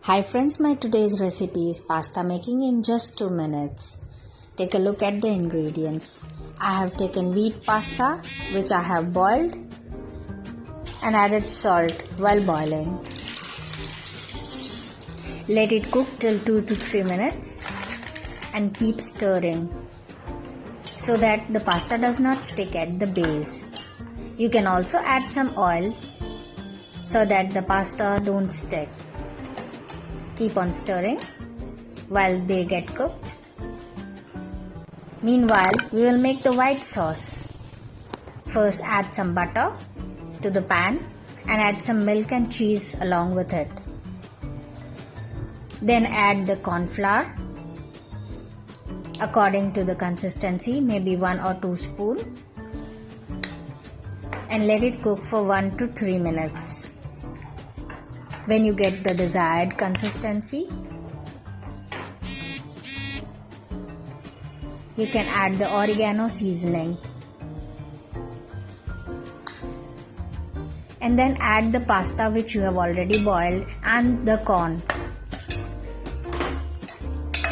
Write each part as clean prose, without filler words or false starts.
Hi friends, my today's recipe is pasta making in just 2 minutes. Take a look at the ingredients. I have taken wheat pasta which I have boiled and added salt while boiling. Let it cook till 2 to 3 minutes and keep stirring so that the pasta does not stick at the base. You can also add some oil so that the pasta don't stick. Keep on stirring while they get cooked. Meanwhile, we will make the white sauce. First, add some butter to the pan and add some milk and cheese along with it. Then add the corn flour according to the consistency, maybe 1 or 2 spoons, and let it cook for 1 to 3 minutes. When you get the desired consistency, you can add the oregano seasoning and then add the pasta which you have already boiled and the corn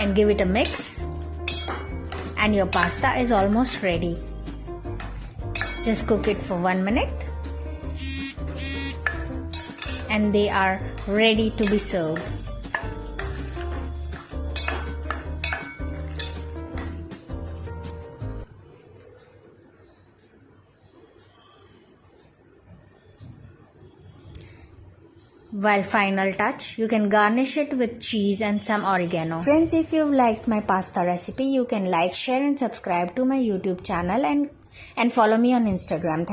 and give it a mix, and your pasta is almost ready. Just cook it for 1 minute and they are ready to be served. While final touch, you can garnish it with cheese and some oregano. Friends, if you've liked my pasta recipe, you can like, share and subscribe to my YouTube channel and follow me on Instagram.